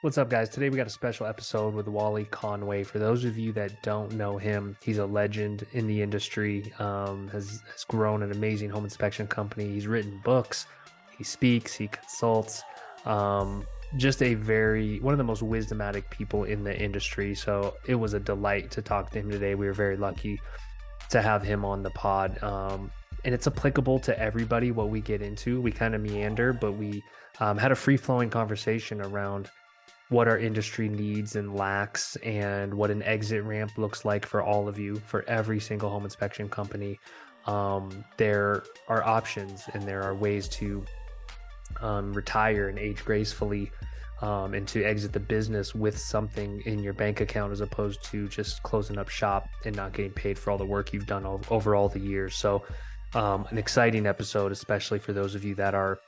What's up, guys? Today we got a special episode with Wally Conway. For those of you that don't know him, he's a legend in the industry. Has grown an amazing home inspection company. He's written books, he speaks, he consults. Just one of the most wisdomatic people in the industry. So it was a delight to talk to him today. We were very lucky to have him on the pod. And it's applicable to everybody. What we get into, we kind of meander, but we had a free flowing conversation around what our industry needs and lacks and what an exit ramp looks like for all of you, for every single home inspection company. There are options and there are ways to retire and age gracefully, and to exit the business with something in your bank account as opposed to just closing up shop and not getting paid for all the work you've done over all the years. So an exciting episode, especially for those of you that are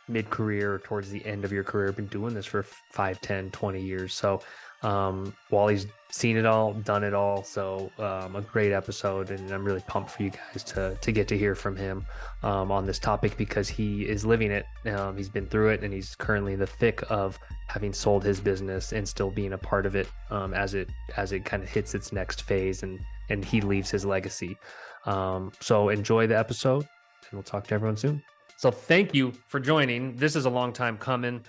mid-career or towards the end of your career, been doing this for 5, 10, 20 years. So Wally's seen it all, done it all. So a great episode, and I'm really pumped for you guys to get to hear from him on this topic, because he is living it. He's been through it, and he's currently in the thick of having sold his business and still being a part of it as it kind of hits its next phase and he leaves his legacy. So enjoy the episode, and we'll talk to everyone soon. So thank you for joining. This is a long time coming.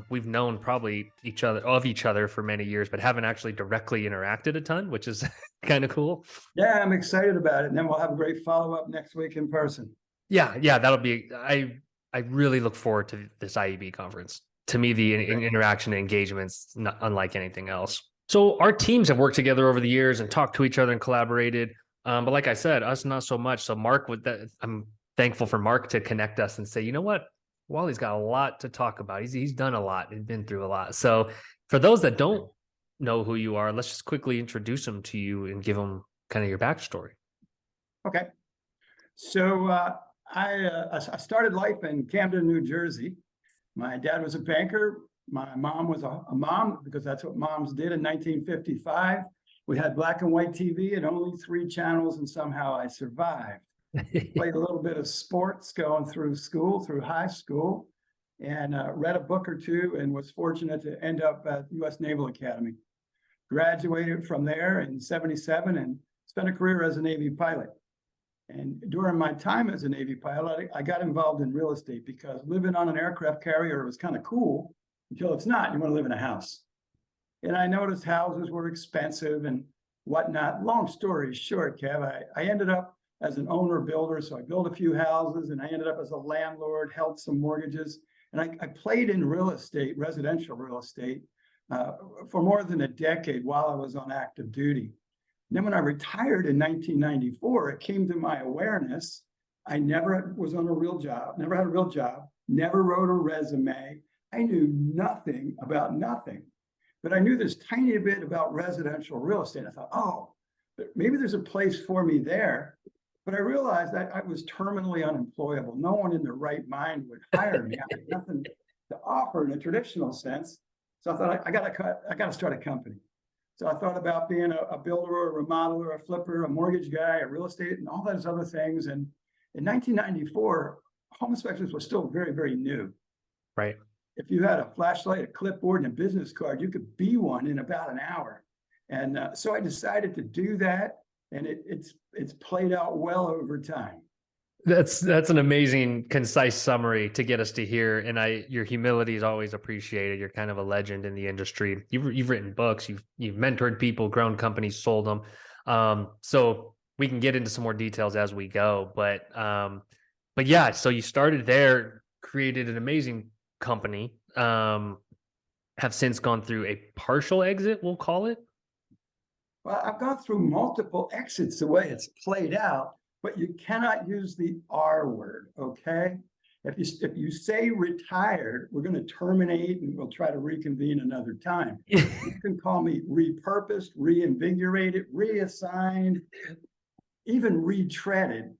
We've known probably each other for many years, but haven't actually directly interacted a ton, which is kind of cool. Yeah, I'm excited about it. And then we'll have a great follow-up next week in person. Yeah, that'll be, I really look forward to this IEB conference. To me, the interaction and engagement's not unlike anything else. So our teams have worked together over the years and talked to each other and collaborated. But like I said, us not so much. So Mark, I'm thankful for Mark to connect us and say, you know what, Wally's got a lot to talk about. He's done a lot and been through a lot. So for those that don't know who you are, let's just quickly introduce him to you and give them kind of your backstory. Okay. So I started life in Camden, New Jersey. My dad was a banker. My mom was a mom, because that's what moms did in 1955. We had black and white TV and only 3 channels, and somehow I survived. Played a little bit of sports going through high school, and read a book or two, and was fortunate to end up at U.S. Naval Academy. Graduated from there in '77 and spent a career as a Navy pilot. And during my time as a Navy pilot, I got involved in real estate, because living on an aircraft carrier was kind of cool until it's not. You want to live in a house. And I noticed houses were expensive and whatnot. Long story short, Kev, I ended up as an owner builder. So I built a few houses, and I ended up as a landlord, held some mortgages. And I played in real estate, residential real estate, for more than a decade while I was on active duty. And then when I retired in 1994, it came to my awareness, I never was on a real job, never had a real job, never wrote a resume. I knew nothing about nothing, but I knew this tiny bit about residential real estate. I thought, oh, maybe there's a place for me there. But I realized that I was terminally unemployable. No one in their right mind would hire me. I had nothing to offer in a traditional sense. So I thought, I got to start a company. So I thought about being a builder, a remodeler, a flipper, a mortgage guy, a real estate, and all those other things. And in 1994, home inspections were still very, very new. Right. If you had a flashlight, a clipboard, and a business card, you could be one in about an hour. And so I decided to do that. And it's played out well over time. That's an amazing, concise summary to get us to here. And your humility is always appreciated. You're kind of a legend in the industry. You've written books, you've mentored people, grown companies, sold them. So we can get into some more details as we go. But yeah, so you started there, created an amazing company. Have since gone through a partial exit, we'll call it. Well, I've gone through multiple exits the way it's played out, but you cannot use the R word, okay? If you say retired, we're going to terminate and we'll try to reconvene another time. You can call me repurposed, reinvigorated, reassigned, even retreaded.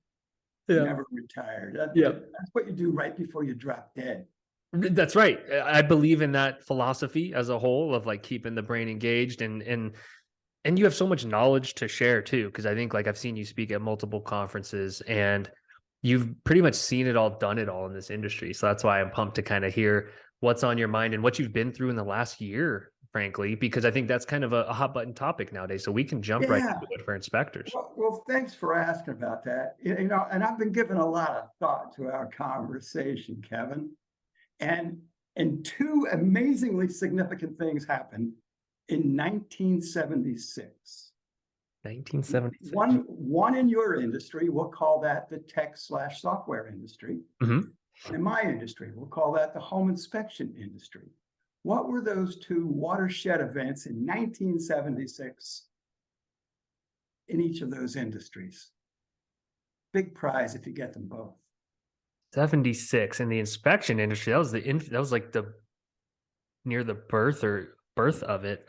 Yeah. Never retired. That's what you do right before you drop dead. That's right. I believe in that philosophy as a whole of like keeping the brain engaged, and you have so much knowledge to share too, because I think like I've seen you speak at multiple conferences, and you've pretty much seen it all, done it all in this industry. So that's why I'm pumped to kind of hear what's on your mind and what you've been through in the last year, frankly, because I think that's kind of a hot button topic nowadays. So we can jump right Yeah. into it for inspectors. Well, thanks for asking about that. And I've been giving a lot of thought to our conversation, Kevin. And two amazingly significant things happened in 1976. 1976. One in your industry, we'll call that the tech/software industry. Mhm. In my industry, we'll call that the home inspection industry. What were those two watershed events in 1976 in each of those industries? Big prize if you get them both. 76 in the inspection industry. That was like the near the birth of it.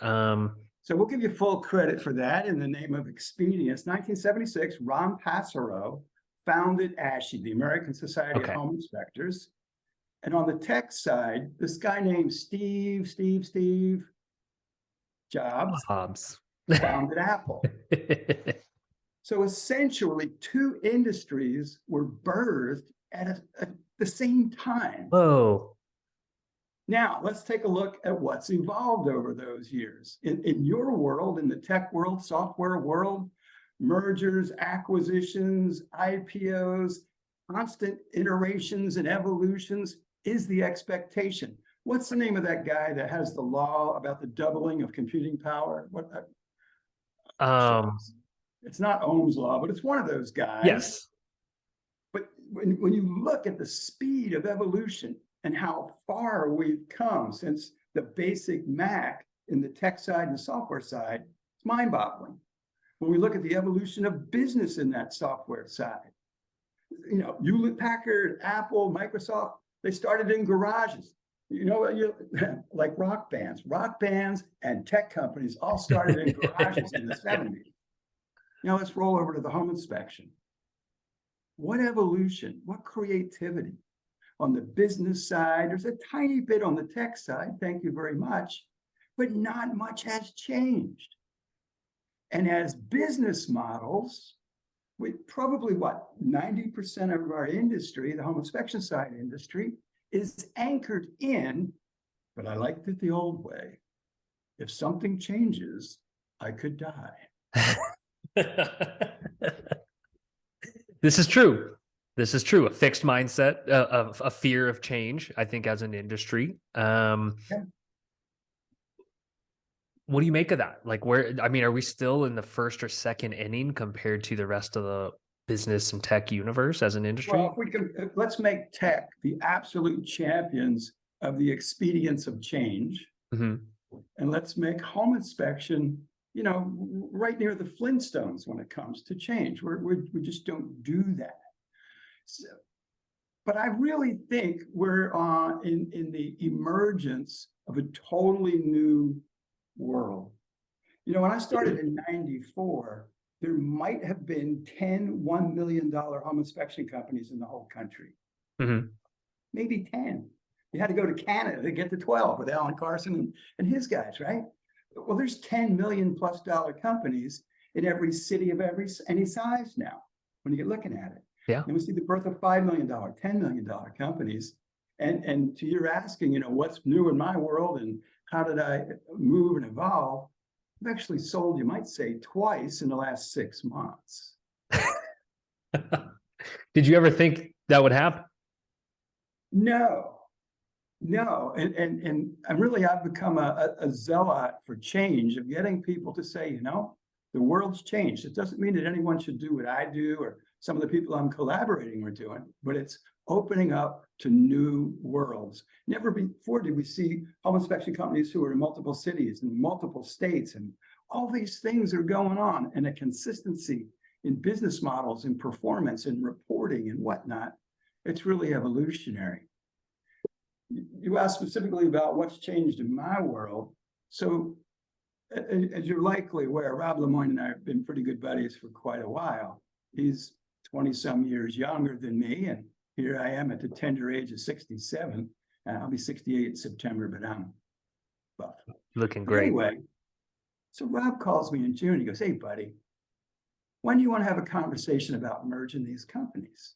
So we'll give you full credit for that in the name of expedience. 1976, Ron Passero founded ASHI, the American Society of Okay. Home Inspectors. And on the tech side, this guy named Steve Jobs Hobbs. founded Apple. So essentially, two industries were birthed at the same time. Whoa. Now, let's take a look at what's evolved over those years. In your world, in the tech world, software world, mergers, acquisitions, IPOs, constant iterations and evolutions is the expectation. What's the name of that guy that has the law about the doubling of computing power? It's not Ohm's law, but it's one of those guys. Yes. But when you look at the speed of evolution and how far we've come since the basic Mac in the tech side and the software side, it's mind-boggling. When we look at the evolution of business in that software side, Hewlett Packard, Apple, Microsoft, they started in garages. Like rock bands and tech companies all started in garages in the 70s. Now let's roll over to the home inspection. What evolution, what creativity on the business side. There's a tiny bit on the tech side, thank you very much, but not much has changed. And as business models, we probably 90% of our industry, the home inspection side industry, is anchored in, but I liked it the old way. If something changes, I could die. This is true. This is true. A fixed mindset of a fear of change, I think, as an industry. Yeah. What do you make of that? Like, are we still in the first or second inning compared to the rest of the business and tech universe as an industry? Well, if we can, let's make tech the absolute champions of the expedience of change. Mm-hmm. And let's make home inspection, right near the Flintstones when it comes to change. We just don't do that. So, but I really think we're in the emergence of a totally new world. When I started in '94, there might have been 10 $1 million home inspection companies in the whole country. Mm-hmm. Maybe 10. You had to go to Canada to get to 12 with Alan Carson and his guys, right? Well, there's $10 million+ companies in every city of any size now when you get looking at it. Yeah. And we see the birth of $5 million, $10 million companies. And to your asking, what's new in my world and how did I move and evolve? I've actually sold, you might say, twice in the last 6 months. Did you ever think that would happen? No. And I've become a zealot for change, of getting people to say, the world's changed. It doesn't mean that anyone should do what I do or some of the people I'm collaborating are doing, but it's opening up to new worlds. Never before did we see home inspection companies who are in multiple cities and multiple states, and all these things are going on, and a consistency in business models and performance and reporting and whatnot. It's really evolutionary. You asked specifically about what's changed in my world. So as you're likely aware, Rob Lemoyne and I have been pretty good buddies for quite a while. He's 20 some years younger than me, and here I am at the tender age of 67. I'll be 68 in September, but I'm buff. Looking great. Anyway, so Rob calls me in June. He goes, "Hey, buddy, when do you want to have a conversation about merging these companies?"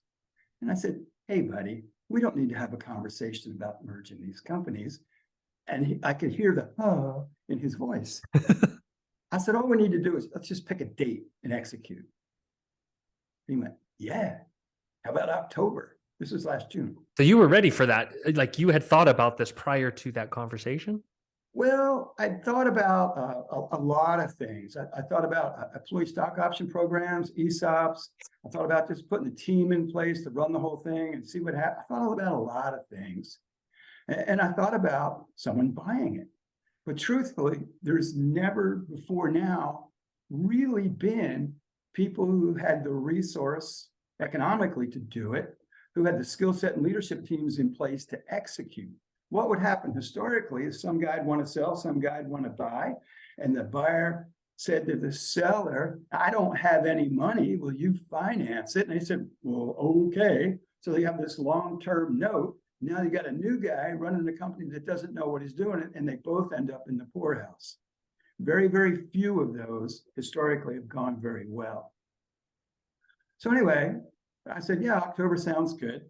And I said, "Hey, buddy, we don't need to have a conversation about merging these companies. And I could hear the in his voice. I said, all we need to do is let's just pick a date and execute. He went, yeah, how about October? This was last June. So you were ready for that. Like you had thought about this prior to that conversation? Well, I thought about a lot of things. I thought about employee stock option programs, ESOPs. I thought about just putting a team in place to run the whole thing and see what happens. I thought about a lot of things. And I thought about someone buying it. But truthfully, there's never before now really been people who had the resource economically to do it, who had the skill set and leadership teams in place to execute. What would happen historically is some guy'd want to sell, some guy'd want to buy, and the buyer said to the seller, I don't have any money, will you finance it? And they said, well, okay. So they have this long-term note. Now you got a new guy running a company that doesn't know what he's doing, and they both end up in the poorhouse. Very, very few of those historically have gone very well. So anyway, I said, yeah, October sounds good.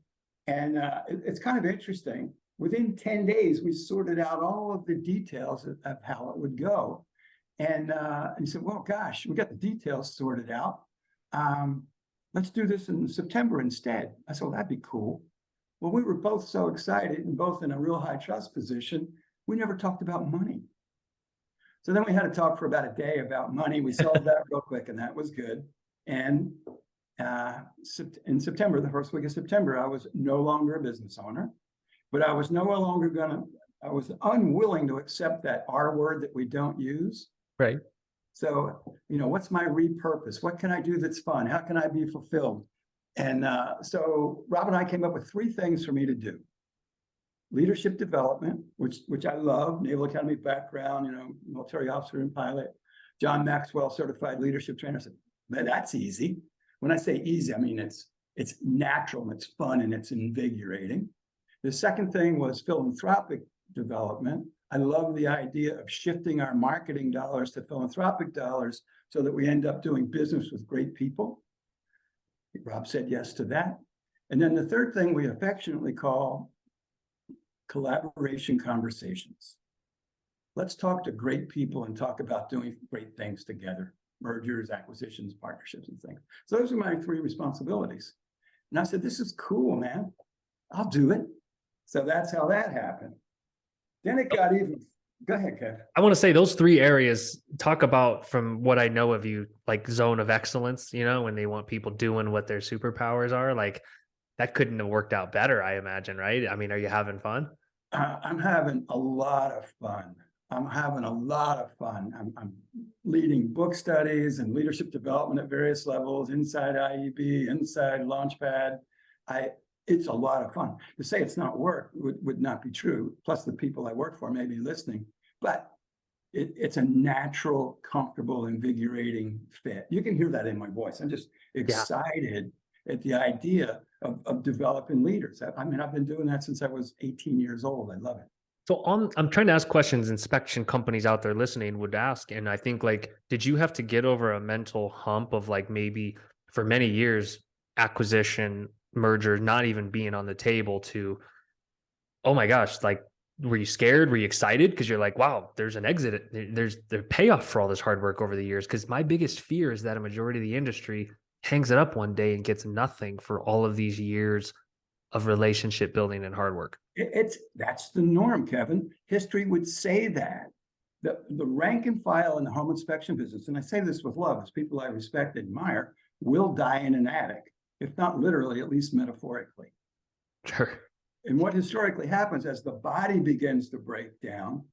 And it's kind of interesting. Within 10 days, we sorted out all of the details of how it would go. And he said, well, gosh, we got the details sorted out. Let's do this in September instead. I said, well, that'd be cool. Well, we were both so excited and both in a real high trust position, we never talked about money. So then we had to talk for about a day about money. We solved that real quick, and that was good. And in September, the first week of September, I was no longer a business owner, but I was no longer I was unwilling to accept that R word that we don't use. Right. So, what's my repurpose? What can I do that's fun? How can I be fulfilled? And so Rob and I came up with 3 things for me to do. Leadership development, which I love, Naval Academy background, military officer and pilot, John Maxwell certified leadership trainer. I said, man, that's easy. When I say easy, I mean it's natural and it's fun and it's invigorating. The second thing was philanthropic development. I love the idea of shifting our marketing dollars to philanthropic dollars so that we end up doing business with great people. Rob said yes to that. And then the third thing we affectionately call collaboration conversations. Let's talk to great people and talk about doing great things together, mergers, acquisitions, partnerships, and things. So those are my 3 responsibilities. And I said, this is cool, man. I'll do it. So that's how that happened. Then it got even, go ahead, Kev. I want to say those 3 areas, talk about, from what I know of you, like zone of excellence, when they want people doing what their superpowers are, like that couldn't have worked out better, I imagine, right? I mean, are you having fun? I'm having a lot of fun. I'm leading book studies and leadership development at various levels, inside IEB, inside Launchpad. It's a lot of fun. To say it's not work would not be true. Plus the people I work for may be listening, but it's a natural, comfortable, invigorating fit. You can hear that in my voice. I'm just excited at the idea of developing leaders. I've been doing that since I was 18 years old. I love it. So I'm trying to ask questions inspection companies out there listening would ask. And I think, like, did you have to get over a mental hump of, like, maybe for many years, acquisition, merger, not even being on the table, to, oh my gosh, like, were you scared? Were you excited? Because you're like, wow, there's an exit. There's the payoff for all this hard work over the years. Because my biggest fear is that a majority of the industry hangs it up one day and gets nothing for all of these years of relationship building and hard work. That's the norm, Kevin. History would say that. The rank and file in the home inspection business, and I say this with love, as people I respect and admire, will die in an attic, if not literally, at least metaphorically. Sure. And what historically happens as the body begins to break down,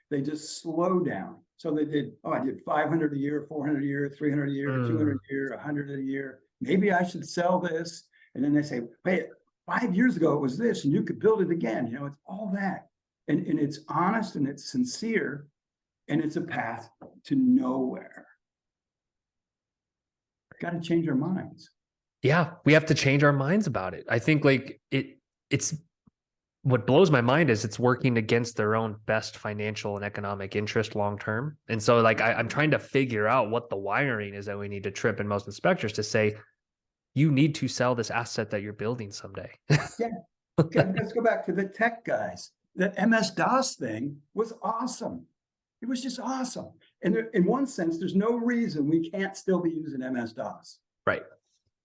they just slow down. So they did, I did 500 a year, 400 a year, 300 a year, 200 a year, 100 a year. Maybe I should sell this. And then they say, wait, 5 years ago it was this, and you could build it again. It's all that. And it's honest and it's sincere, and it's a path to nowhere. Got to change our minds. Yeah, we have to change our minds about it. I think, like, it's what blows my mind is it's working against their own best financial and economic interest long term. And so, like, I'm trying to figure out what the wiring is that we need to trip in most inspectors to say, you need to sell this asset that you're building someday. Yeah. Okay, let's go back to the tech guys. That MS-DOS thing was awesome. It was just awesome. And in one sense, there's no reason we can't still be using MS-DOS. Right.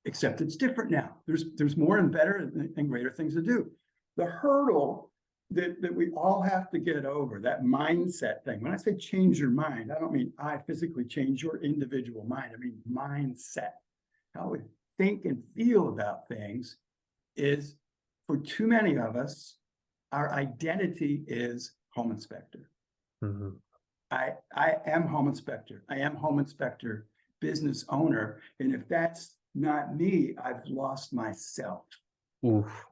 Except it's different now. There's more and better and greater things to do. The hurdle that we all have to get over, that mindset thing. When I say change your mind, I don't mean I physically change your individual mind. I mean mindset. How we think and feel about things is, for too many of us, our identity is home inspector. Mm-hmm. I am home inspector. I am home inspector, business owner. And if that's not me, I've lost myself. Oof.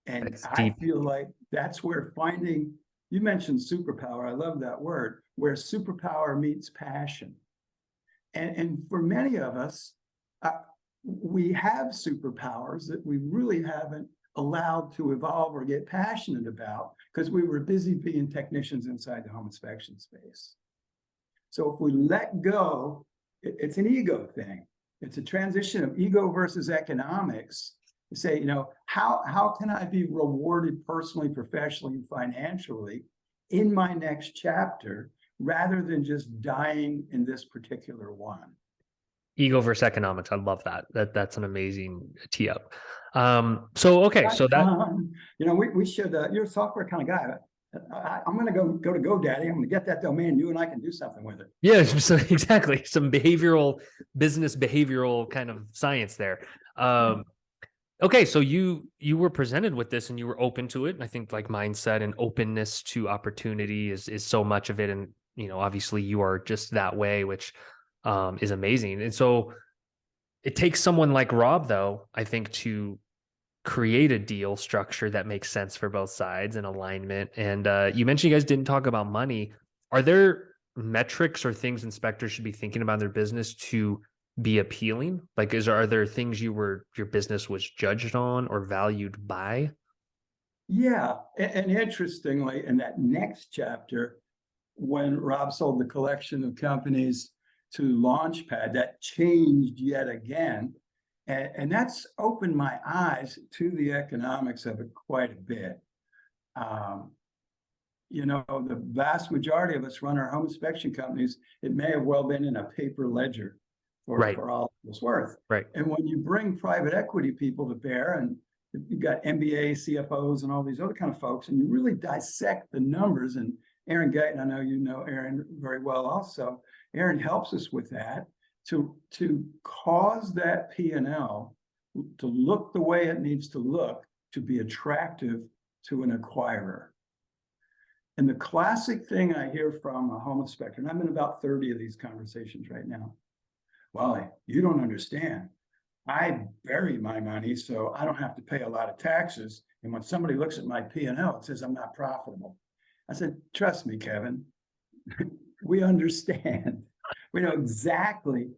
And That's I deep. feel like that's where finding, you mentioned superpower. I love that word, where superpower meets passion. And for many of us, we have superpowers that we really haven't allowed to evolve or get passionate about because we were busy being technicians inside the home inspection space. So if we let go, it's an ego thing. It's a transition of ego versus economics. To say, you know, how can I be rewarded personally, professionally, and financially in my next chapter, rather than just dying in this particular one? Ego versus economics. I love that. That's an amazing tee up. So okay, so that, you know, we should. You're a software kind of guy. I'm going to go to GoDaddy. I'm going to get that domain. You and I can do something with it. yeah, so exactly, some business behavioral kind of science there. Okay, so you were presented with this and you were open to it. And I think like mindset and openness to opportunity is so much of it. And you know, obviously you are just that way, which is amazing. And so it takes someone like Rob, though, I think, to create a deal structure that makes sense for both sides and alignment. And you mentioned you guys didn't talk about money. Are there metrics or things inspectors should be thinking about in their business to be appealing? Like, are there things your business was judged on or valued by? Yeah, and interestingly, in that next chapter, when Rob sold the collection of companies to Launchpad, that changed yet again. And that's opened my eyes to the economics of it quite a bit. You know, the vast majority of us run our home inspection companies. It may have well been in a paper ledger for all it was worth. Right. And when you bring private equity people to bear, and you've got MBA, CFOs, and all these other kind of folks, and you really dissect the numbers, and Aaron Guyton, I know you know Aaron very well also. Aaron helps us with that to cause that P&L to look the way it needs to look to be attractive to an acquirer. And the classic thing I hear from a home inspector, and I'm in about 30 of these conversations right now. Wally, you don't understand. I bury my money so I don't have to pay a lot of taxes. And when somebody looks at my P&L, it says I'm not profitable. I said, trust me, Kevin, we understand. We know exactly.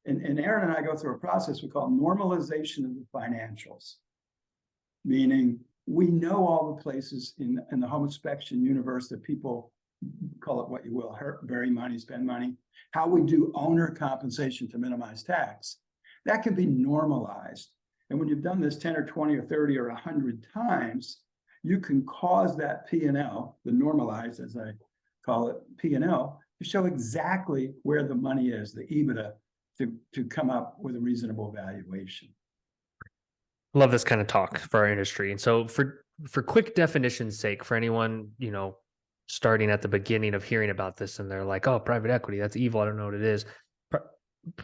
And Aaron and I go through a process we call normalization of the financials, meaning we know all the places in the home inspection universe that people, call it what you will, bury money, spend money, how we do owner compensation to minimize tax. That can be normalized. And when you've done this 10 or 20 or 30 or 100 times, you can cause that P&L, the normalized, as I call it, P&L, to show exactly where the money is, the EBITDA, to come up with a reasonable valuation. Love this kind of talk for our industry. And so for quick definition's sake, for anyone, you know, starting at the beginning of hearing about this and they're like, oh, private equity, that's evil, I don't know what it is.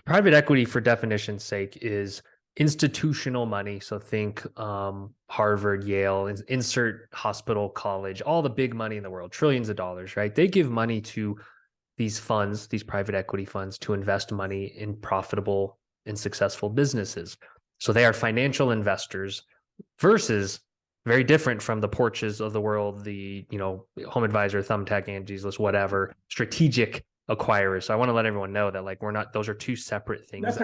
Private equity, for definition's sake, is institutional money. So think Harvard, Yale, insert hospital, college, all the big money in the world, trillions of dollars, right? They give money to these funds, these private equity funds, to invest money in profitable and successful businesses. So they are financial investors versus very different from the Porches of the world, the, you know, Home Advisor, Thumbtack, Angie's List, whatever, strategic acquirers. So I want to let everyone know that like we're not, those are two separate things. That's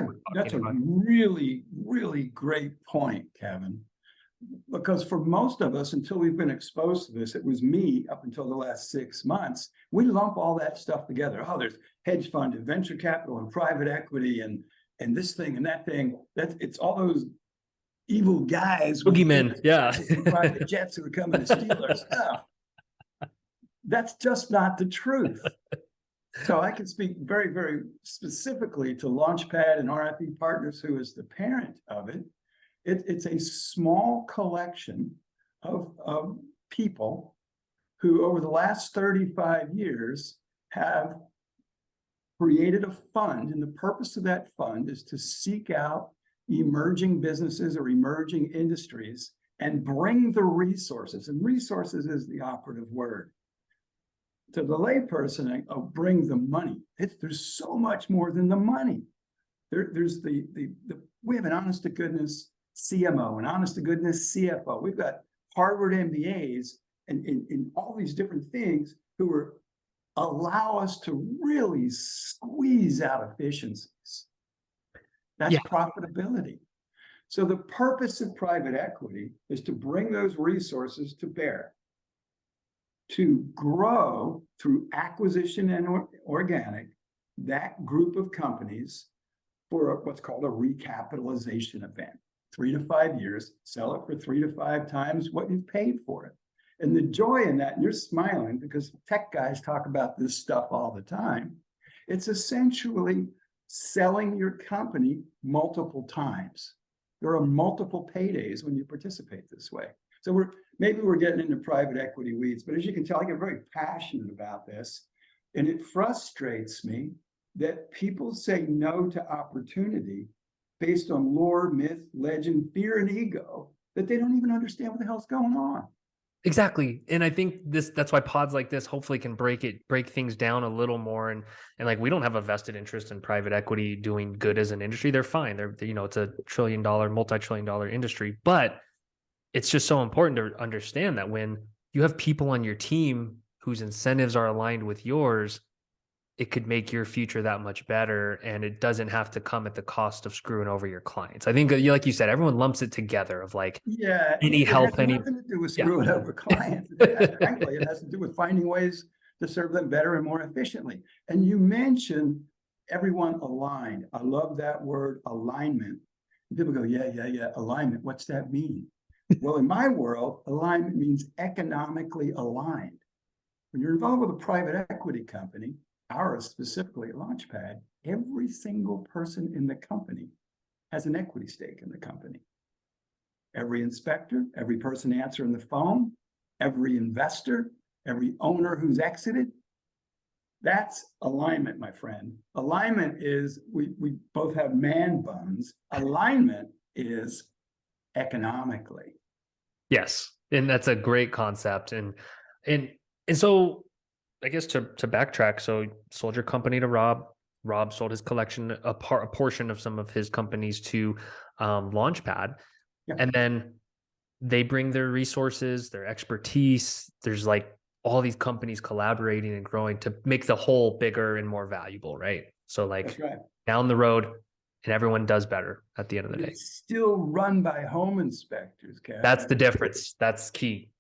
a really, really great point, Kevin. Because for most of us, until we've been exposed to this, it was me up until the last 6 months, we lump all that stuff together. Oh, there's hedge fund and venture capital and private equity and this thing and that thing. It's all those evil guys with Boogeymen, yeah. private jets who are coming to steal our stuff. That's just not the truth. So I can speak very, very specifically to Launchpad and RFE Partners, who is the parent of it. It's a small collection of people who, over the last 35 years, have created a fund, and the purpose of that fund is to seek out emerging businesses or emerging industries and bring the resources, and resources is the operative word. To the layperson, bring the money. There's so much more than the money. There's we have an honest to goodness CMO, an honest to goodness CFO. We've got Harvard MBAs and in all these different things who are allow us to really squeeze out efficiencies. That's profitability. So the purpose of private equity is to bring those resources to bear, to grow through acquisition and organic, that group of companies for what's called a recapitalization event. 3 to 5 years, sell it for 3 to 5 times what you've paid for it. And the joy in that, and you're smiling because tech guys talk about this stuff all the time, it's essentially selling your company multiple times. There are multiple paydays when you participate this way. So maybe we're getting into private equity weeds, but as you can tell, I get very passionate about this. And it frustrates me that people say no to opportunity based on lore, myth, legend, fear, and ego, that they don't even understand what the hell's going on. Exactly. And I think that's why pods like this hopefully can break things down a little more. And like, we don't have a vested interest in private equity doing good as an industry. They're fine. They're it's a multi-trillion-dollar industry, but it's just so important to understand that when you have people on your team whose incentives are aligned with yours, it could make your future that much better. And it doesn't have to come at the cost of screwing over your clients. I think, like you said, everyone lumps it together of like, any help, it has nothing to do with screwing over clients. Frankly, it has to do with finding ways to serve them better and more efficiently. And you mentioned everyone aligned. I love that word, alignment. And people go, yeah, alignment. What's that mean? Well, in my world, alignment means economically aligned. When you're involved with a private equity company, ours specifically at Launchpad, every single person in the company has an equity stake in the company. Every inspector, every person answering the phone, every investor, every owner who's exited. That's alignment, my friend. Alignment is, we both have man buns. Alignment is economically. Yes. And that's a great concept. And so I guess to backtrack, so you sold your company to Rob. Rob sold his collection, a portion of some of his companies to Launchpad. Yeah. And then they bring their resources, their expertise. There's like all these companies collaborating and growing to make the whole bigger and more valuable, right? So like down the road, and everyone does better at the end of the day. It's still run by home inspectors, Kevin. That's the difference. That's key.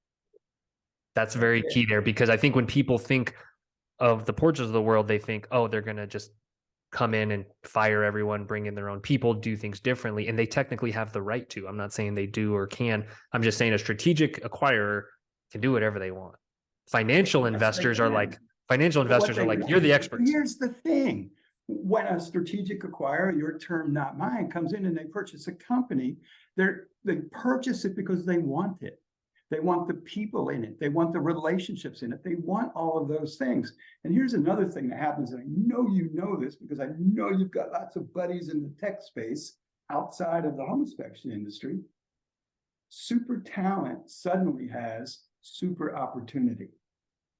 That's very key there, because I think when people think of the Porches of the world, they think, oh, they're going to just come in and fire everyone, bring in their own people, do things differently. And they technically have the right to. I'm not saying they do or can. I'm just saying a strategic acquirer can do whatever they want. Financial investors are like, you're the expert. Here's the thing. When a strategic acquirer, your term, not mine, comes in and they purchase a company, they purchase it because they want it. They want the people in it. They want the relationships in it. They want all of those things. And here's another thing that happens, and I know you know this because I know you've got lots of buddies in the tech space outside of the home inspection industry. Super talent suddenly has super opportunity.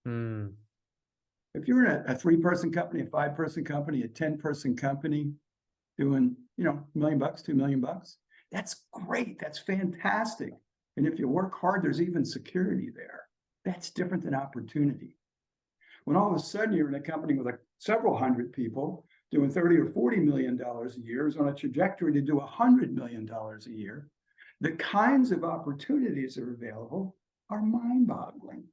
If you're in a 3-person company, a 5-person company, a 10-person company doing, $1 million, $2 million, that's great. That's fantastic. And if you work hard, there's even security there. That's different than opportunity. When all of a sudden you're in a company with like several hundred people doing $30 or $40 million a year, is on a trajectory to do $100 million a year, the kinds of opportunities that are available are mind-boggling.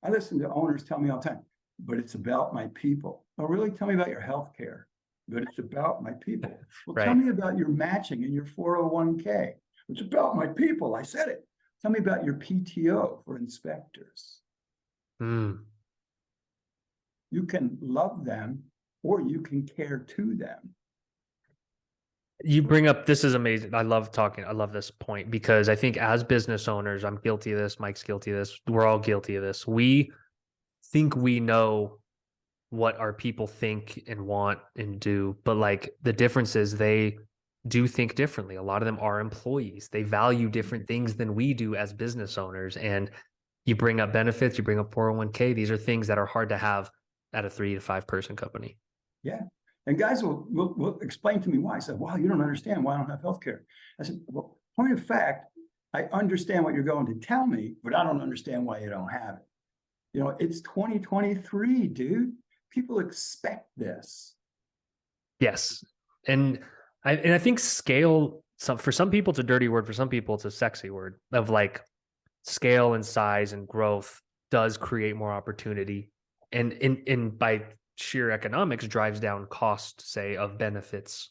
I listen to owners tell me all the time, but it's about my people. Oh, really? Tell me about your healthcare. But it's about my people. Well, tell me about your matching and your 401k. It's about my people. I said it. Tell me about your PTO for inspectors. Mm. You can love them or you can care to them. You bring up, this is amazing. I love this point because I think as business owners, I'm guilty of this. Mike's guilty of this. We're all guilty of this. We think we know what our people think and want and do, but like the difference is they do think differently. A lot of them are employees. They value different things than we do as business owners. And you bring up benefits, you bring up 401k. These are things that are hard to have at a 3 to 5 person company. Yeah. And guys will explain to me why. I said, wow, you don't understand why I don't have healthcare. I said, well, point of fact, I understand what you're going to tell me, but I don't understand why you don't have it. You know, it's 2023, dude. People expect this. Yes. And I think scale, for some people it's a dirty word, for some people it's a sexy word of like scale and size and growth does create more opportunity. And in by sheer economics drives down cost, say, of benefits,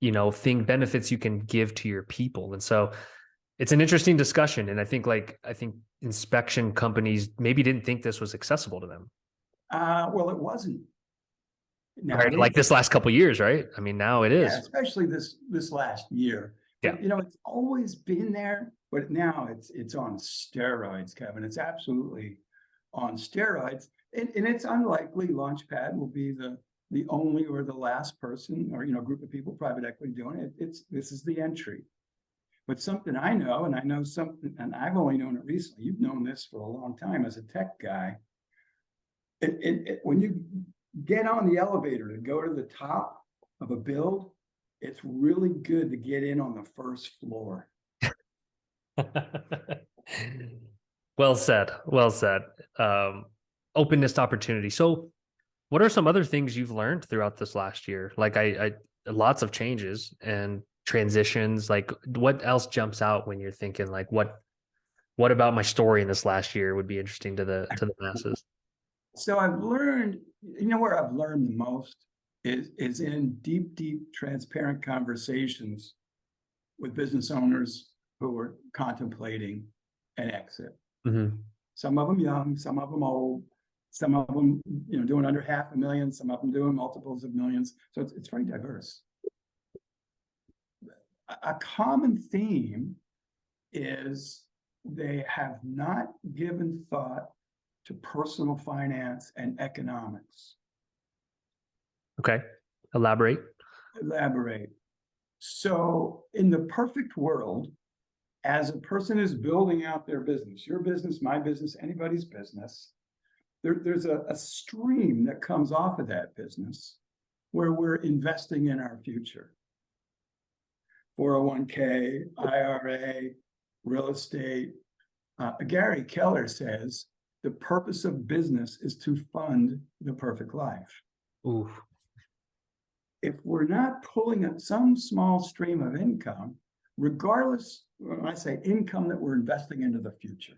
benefits you can give to your people. And so it's an interesting discussion. And I think inspection companies maybe didn't think this was accessible to them. Well, it wasn't. Now Right. Like this last couple of years, right? I mean, now it is. Yeah, especially this last year. Yeah. You know, it's always been there, but now it's on steroids, Kevin. It's absolutely on steroids. And it's unlikely Launchpad will be the only or the last person or group of people, private equity doing it. This is the entry. But something I know, and I know something, and I've only known it recently. You've known this for a long time as a tech guy. When you get on the elevator to go to the top of a build, it's really good to get in on the first floor. Well said. Well said. Openness to opportunity. So what are some other things you've learned throughout this last year? Like I lots of changes and transitions. Like what else jumps out when you're thinking like what about my story in this last year would be interesting to the masses? So I've learned, where I've learned the most is in deep, transparent conversations with business owners who are contemplating an exit. Mm-hmm. Some of them young, some of them old, some of them, doing under $500,000, some of them doing multiples of millions. So it's very diverse. A common theme is they have not given thought to personal finance and economics. Okay. Elaborate. So in the perfect world, as a person is building out their business, your business, my business, anybody's business, there's a stream that comes off of that business where we're investing in our future. 401k, IRA, real estate. Gary Keller says, the purpose of business is to fund the perfect life. Ooh. If we're not pulling at some small stream of income, regardless, when I say income that we're investing into the future,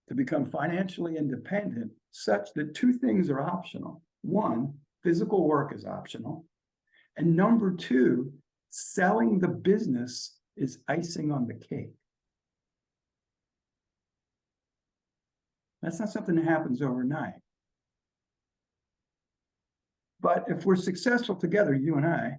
to become financially independent, such that two things are optional. One, physical work is optional. And number two, selling the business is icing on the cake. That's not something that happens overnight. But if we're successful together, you and I,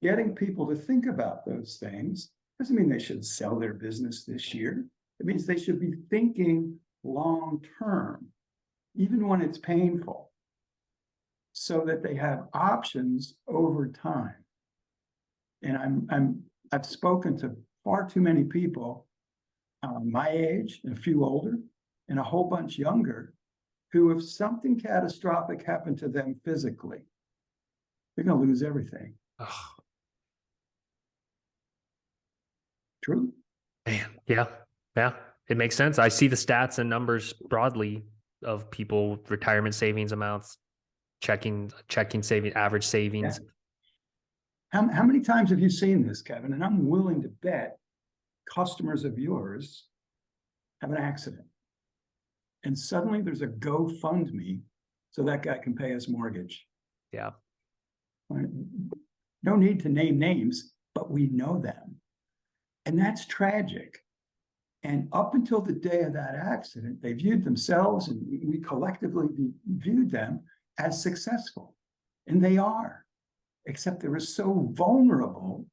getting people to think about those things doesn't mean they should sell their business this year. It means they should be thinking long term, even when it's painful, so that they have options over time. And I've spoken to far too many people my age and a few older and a whole bunch younger who, if something catastrophic happened to them physically, they're going to lose everything. Oh, True? man. Yeah. Yeah. It makes sense. I see the stats and numbers broadly of people, retirement savings amounts, checking saving, average savings. Yeah. How many times have you seen this, Kevin? And I'm willing to bet customers of yours have an accident. And suddenly there's a GoFundMe so that guy can pay his mortgage. Yeah. No need to name names, but we know them. And that's tragic. And up until the day of that accident, they viewed themselves, and we collectively viewed them as successful. And they are, except they were so vulnerable,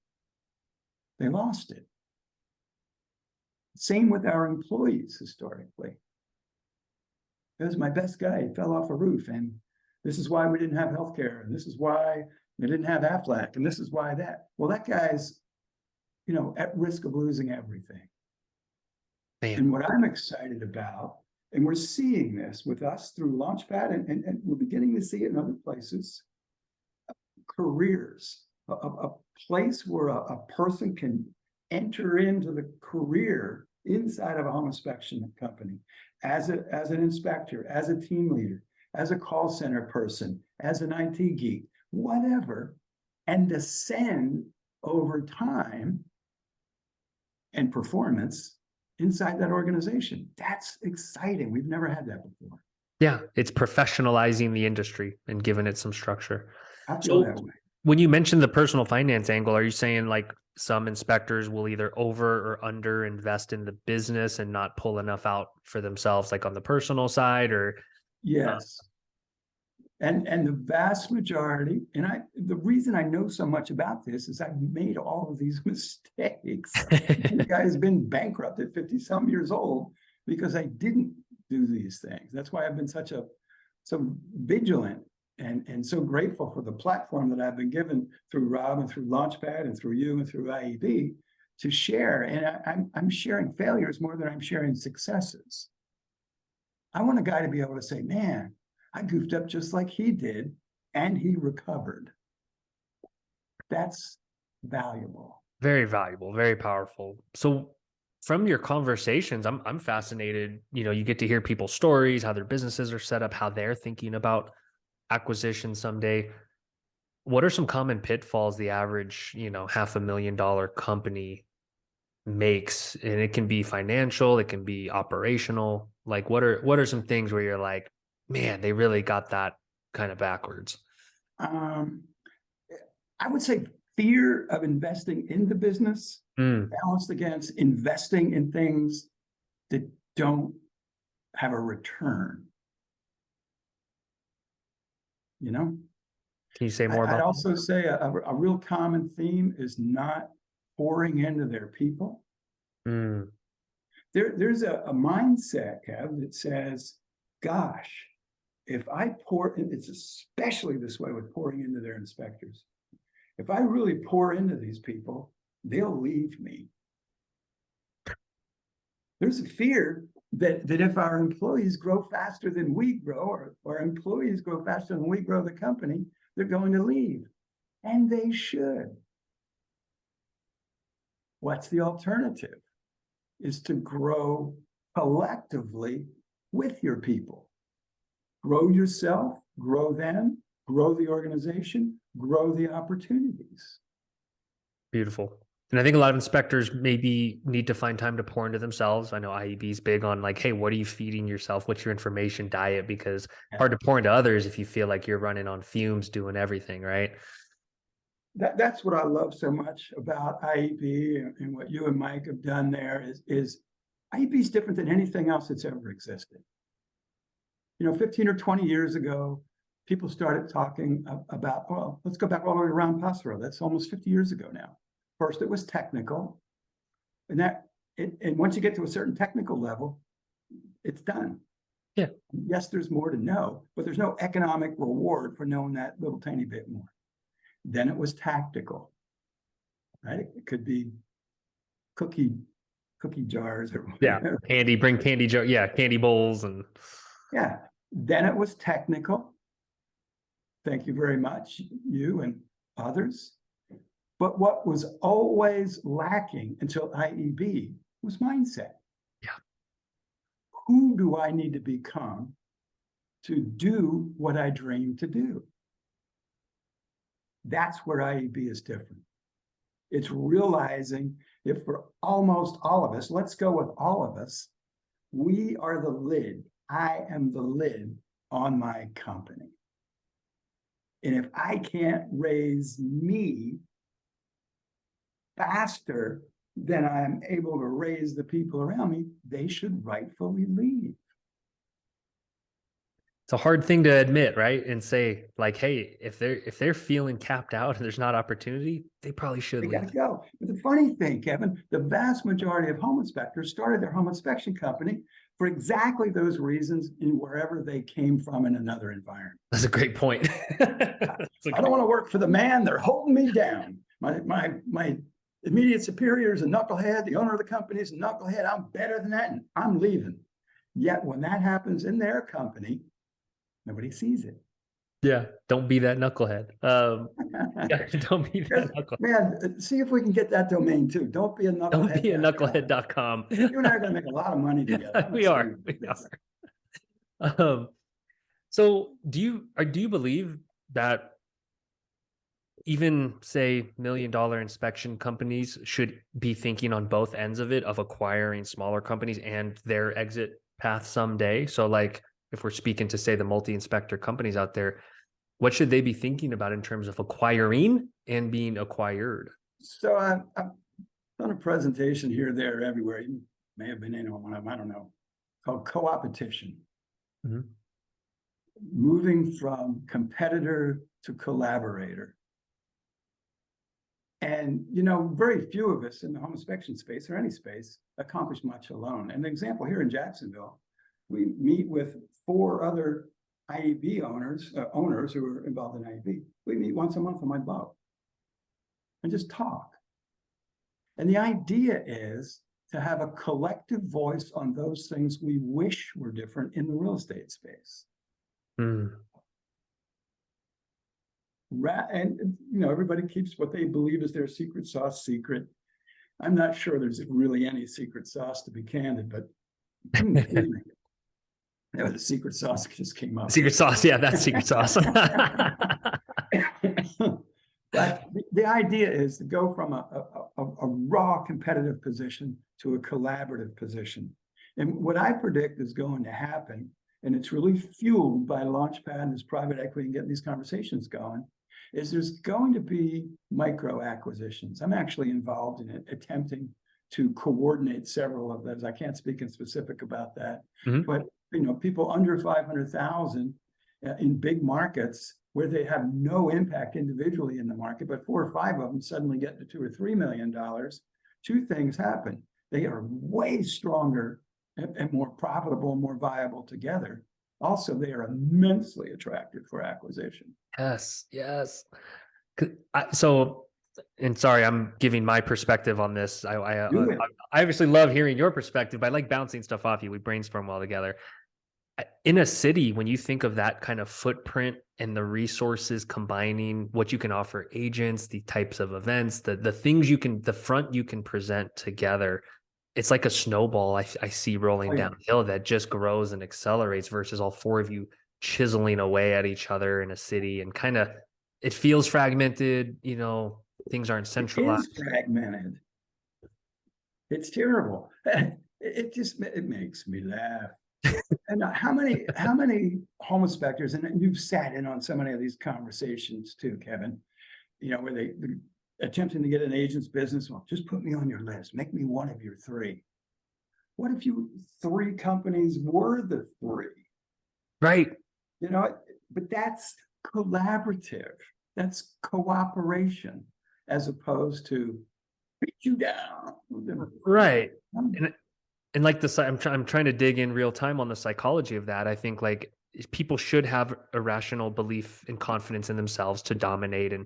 they lost it. Same with our employees historically. It was my best guy, he fell off a roof, and this is why we didn't have healthcare, and this is why we didn't have Aflac, and this is why that. Well, that guy's, at risk of losing everything. Man. And what I'm excited about, and we're seeing this with us through Launchpad, and we're beginning to see it in other places, careers, a place where a person can enter into the career inside of a home inspection company as an inspector, as a team leader, as a call center person, as an IT geek, whatever, and ascend over time and performance inside that organization. That's exciting. We've never had that before. Yeah, it's professionalizing the industry and giving it some structure. I feel So that way. when you mentioned the personal finance angle, are you saying like some inspectors will either over or under invest in the business and not pull enough out for themselves, like on the personal side, or Yes. And the vast majority, and the reason I know so much about this is I've made all of these mistakes. The guy has been bankrupt at 50 some years old because I didn't do these things. That's why I've been so vigilant and so grateful for the platform that I've been given through Rob and through Launchpad and through you and through IEB to share. And I'm sharing failures more than I'm sharing successes. I want a guy to be able to say, man, I goofed up just like he did, and he recovered. That's valuable. very valuable, very powerful. So from your conversations, I'm fascinated. You get to hear people's stories, how their businesses are set up, how they're thinking about acquisition someday. What are some common pitfalls the average, $500,000 company makes? And it can be financial, it can be operational. Like what are some things where you're like, man, they really got that kind of backwards? Um, I would say fear of investing in the business balanced against investing in things that don't have a return. Can you say more I'd about that? also say a real common theme is not pouring into their people. There's a mindset, Kev, that says, gosh, if I pour, and it's especially this way with pouring into their inspectors. If I really pour into these people, they'll leave me. There's a fear that if our employees grow faster than we grow, or employees grow faster than we grow the company, they're going to leave. And they should. What's the alternative? Is to grow collectively with your people. Grow yourself, grow them, grow the organization, grow the opportunities. Beautiful. And I think a lot of inspectors maybe need to find time to pour into themselves. I know IEB is big on like, hey, what are you feeding yourself? What's your information diet? Because hard to pour into others if you feel like you're running on fumes doing everything, right? That's what I love so much about IEB and what you and Mike have done there is IEB is different than anything else that's ever existed. 15 or 20 years ago, people started talking about, well, let's go back all the way around Passero. That's almost 50 years ago now. First, it was technical. And once you get to a certain technical level, it's done. Yeah. Yes, there's more to know, but there's no economic reward for knowing that little tiny bit more. Then it was tactical, right? It could be cookie jars or whatever. Yeah, bring candy jar, candy bowls and yeah. Then it was technical. Thank you very much, you and others. But what was always lacking until IEB was mindset. Yeah. Who do I need to become to do what I dream to do? That's where IEB is different. It's realizing if for almost all of us, let's go with all of us, we are the lid. I am the lid on my company. And if I can't raise me faster then I'm able to raise the people around me, they should rightfully leave. It's a hard thing to admit, right? And say like, hey, if they're feeling capped out and there's not opportunity, they probably should They got to leave. go. But the funny thing, Kevin, the vast majority of home inspectors started their home inspection company for exactly those reasons in wherever they came from in another environment. That's a great point. I don't want to work for the man. They're holding me down. My immediate superior is a knucklehead. The owner of the company is a knucklehead. I'm better than that, and I'm leaving. Yet when that happens in their company, nobody sees it. Yeah, don't be that knucklehead. Yeah, don't be that knucklehead. Man, see if we can get that domain too. Don't be a Don't knucklehead. be a knucklehead.com. You and I are going to make a lot of money together. We are. We are. So do you believe that even say $1 million inspection companies should be thinking on both ends of it, of acquiring smaller companies and their exit path someday? So like if we're speaking to say the multi-inspector companies out there, what should they be thinking about in terms of acquiring and being acquired? So I've done a presentation here, there, everywhere. You may have been in on one of them, I don't know, called co-opetition. Mhm. Moving from competitor to collaborator. And, you know, very few of us in the home inspection space or any space accomplish much alone. An example here in Jacksonville, we meet with 4 other IEB owners who are involved in IEB. We meet once a month on my boat and just talk. And the idea is to have a collective voice on those things we wish were different in the real estate space. Mm. And you know, everybody keeps what they believe is their secret sauce secret. I'm not sure there's really any secret sauce, to be candid, but excuse me. No, the secret sauce just came up. Secret sauce, yeah, that's secret sauce. But the idea is to go from a raw competitive position to a collaborative position. And what I predict is going to happen, and it's really fueled by Launchpad and this private equity and getting these conversations going, is there's going to be micro acquisitions. I'm actually involved in it, attempting to coordinate several of those. I can't speak in specific about that, but you know, people under 500,000 in big markets where they have no impact individually in the market, but 4 or 5 of them suddenly get to $2 or $3 million. 2 things happen. They are way stronger and more profitable and more viable together. Also, they are immensely attractive for acquisition. Yes, yes. So, and sorry, I'm giving my perspective on this. I obviously love hearing your perspective, but I like bouncing stuff off you. We brainstorm well together. In a city, when you think of that kind of footprint and the resources combining what you can offer agents, the types of events, the things you can, the front you can present together, it's like a snowball I see rolling downhill that just grows and accelerates versus all 4 of you chiseling away at each other in a city, and kind of it feels fragmented, you know, things aren't centralized. It is fragmented. It's terrible. It makes me laugh. And how many home inspectors, and you've sat in on so many of these conversations too, Kevin, you know, where they're attempting to get an agent's business. Well, just put me on your list. Make me one of your 3. What if 3 companies were the 3? Right. You know, but that's collaborative. That's cooperation, as opposed to beat you down. Right. And like this, I'm trying to dig in real time on the psychology of that. I think like people should have a rational belief and confidence in themselves to dominate and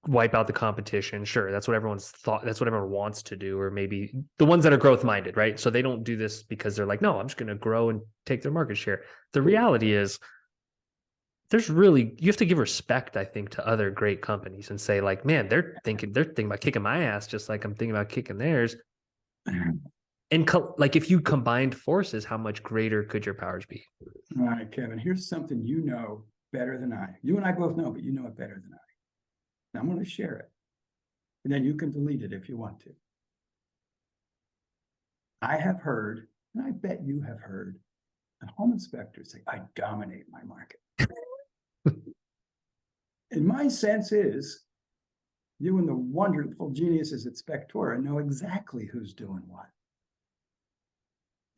wipe out the competition. Sure, that's what everyone's thought. That's what everyone wants to do, or maybe the ones that are growth minded, right? So they don't do this because they're like, no, I'm just going to grow and take their market share. The reality is, you have to give respect, I think, to other great companies and say like, man, they're thinking about kicking my ass just like I'm thinking about kicking theirs. And like if you combined forces, how much greater could your powers be? All right, Kevin, here's something you know better than I. You and I both know, but you know it better than I. Now I'm going to share it. And then you can delete it if you want to. I have heard, and I bet you have heard, a home inspector say, I dominate my market. And my sense is You and the wonderful geniuses at Spectora know exactly who's doing what.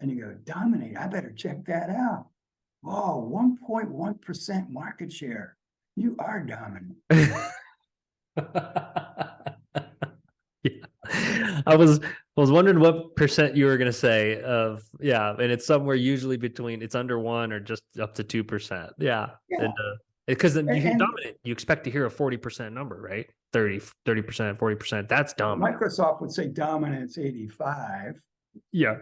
And you go, dominate, I better check that out. Oh, 1.1% market share. You are dominant. Yeah. I was wondering what percent you were going to say of, yeah, and it's somewhere usually between, it's under 1 or just up to 2%. Yeah. Yeah. And because then you hear And dominant, you expect to hear a 40% number, right? 30%, 40%. That's dominant. Microsoft would say dominance 85, Yeah.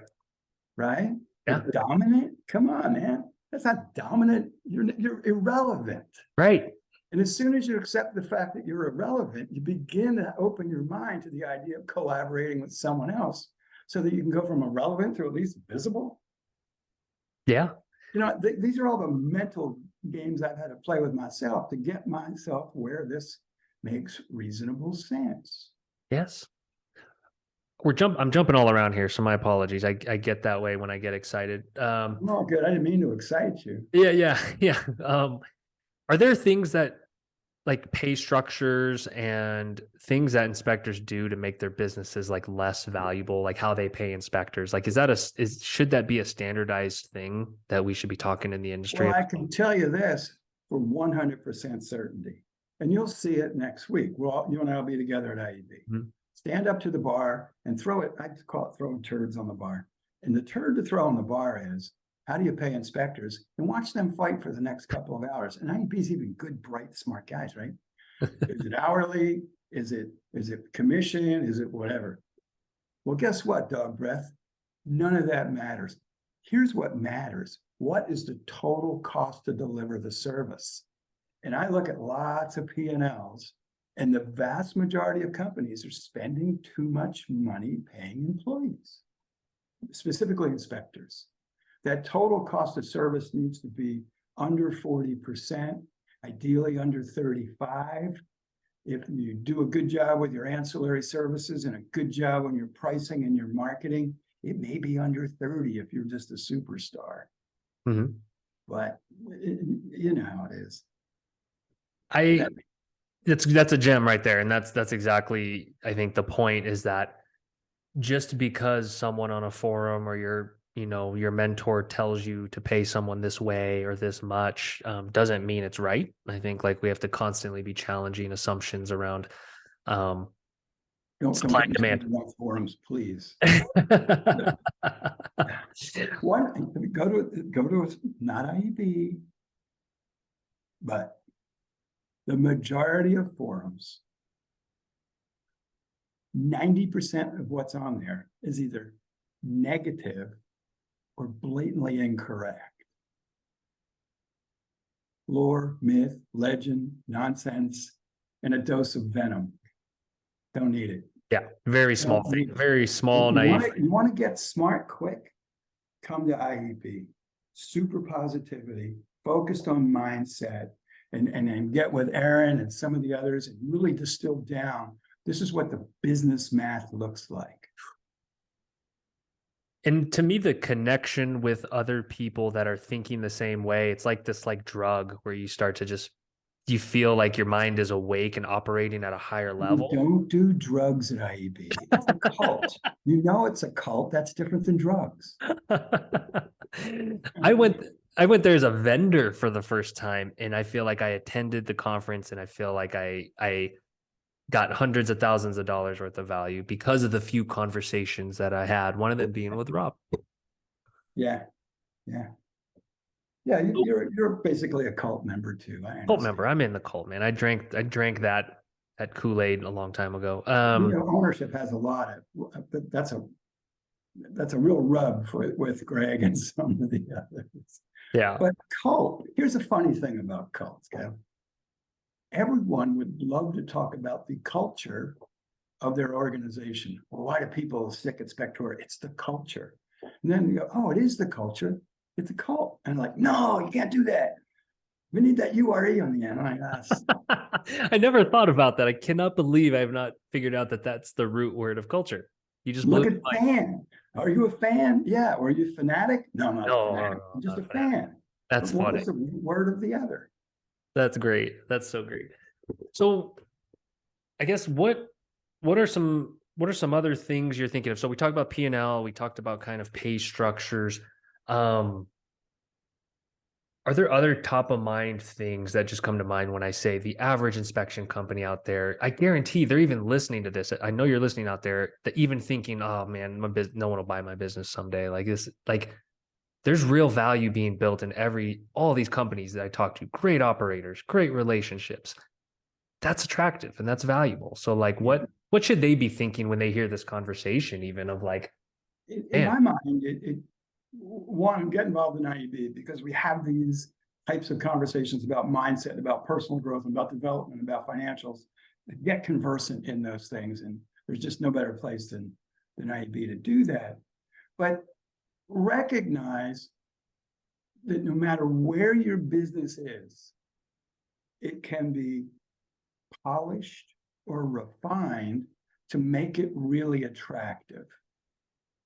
right? Yeah. But dominant? Come on, man. That's not dominant. You're irrelevant. Right. And as soon as you accept the fact that you're irrelevant, you begin to open your mind to the idea of collaborating with someone else so that you can go from irrelevant to at least visible. Yeah. You know, these are all the mental games I've had to play with myself to get myself where this makes reasonable sense. Yes. I'm jumping all around here, so my apologies. I get that way when I get excited. Oh, good. I didn't mean to excite you. Yeah. Are there things that like pay structures and things that inspectors do to make their businesses like less valuable, like how they pay inspectors? Like, should that be a standardized thing that we should be talking in the industry? Well, I can tell you this for 100% certainty, and you'll see it next week. You and I will be together at IEB. Mhm. Stand up to the bar and throw it. I call it throwing turds on the bar. And the turd to throw on the bar is, how do you pay inspectors? And watch them fight for the next couple of hours. And IEP's even good, bright, smart guys, right? Is it hourly? Is it commission? Is it whatever? Well, guess what, dog breath? None of that matters. Here's what matters. What is the total cost to deliver the service? And I look at lots of P&Ls, and the vast majority of companies are spending too much money paying employees, specifically inspectors. That total cost of service needs to be under 40%, ideally under 35%. If you do a good job with your ancillary services and a good job on your pricing and your marketing, it may be under 30% if you're just a superstar. Mhm. But you know how it is. That's a gem right there, and that's exactly, I think, the point is that just because someone on a forum or your mentor tells you to pay someone this way or this much, doesn't mean it's right. I think like we have to constantly be challenging assumptions around Don't supply get and me demand. started on forums, please. Yeah. Go to not IEB, but the majority of forums, 90% of what's on there is either negative or blatantly incorrect. Lore, myth, legend, nonsense, and a dose of venom. Don't need it. Very small thing, very small, naive. You want to get smart quick? Come to IEP. Super positivity, focused on mindset, and get with Aaron and some of the others and really distill down. This is what the business math looks like. And to me, the connection with other people that are thinking the same way, it's like this like drug where you start to you feel like your mind is awake and operating at a higher level. Don't do drugs at IEB. It's a cult. You know it's a cult. That's different than drugs. I went there as a vendor for the first time, and I feel like I attended the conference, and I feel like I got hundreds of thousands of dollars worth of value because of the few conversations that I had. One of them being with Rob. Yeah. You're basically a cult member too. Cult member. I'm in the cult, man. I drank that Kool-Aid a long time ago. Ownership has a lot of, that's a real rub with Greg and some of the others. Yeah. But cult, here's a funny thing about cults, Kev. Everyone would love to talk about the culture of their organization. Well, why do people stick at Spectora? It's the culture. And then you go, oh, it is the culture. It's a cult. And like, no, you can't do that. We need that URE on the end. I never thought about that. I cannot believe I have not figured out that that's the root word of culture. You just look at fan. Are you a fan? Yeah. Or are you a fanatic? No, I'm not a fanatic. I'm just a fan. That's funny. What's the word of the other? That's great. That's so great. So I guess what are some other things you're thinking of? So we talked about P&L, we talked about kind of pay structures. Um, are there other top of mind things that just come to mind when I say the average inspection company out there? I guarantee they're even listening to this. I know you're listening out there, that even thinking, oh man, no one will buy my business someday. Like this, like there's real value being built in all these companies that I talk to. Great operators, great relationships. That's attractive and that's valuable. So like Yeah. what should they be thinking when they hear this conversation, even of like, In man, my mind, one, get involved in IEB because we have these types of conversations about mindset, about personal growth, about development, about financials. Get conversant in those things, and there's just no better place than IEB to do that. But recognize that no matter where your business is, it can be polished or refined to make it really attractive.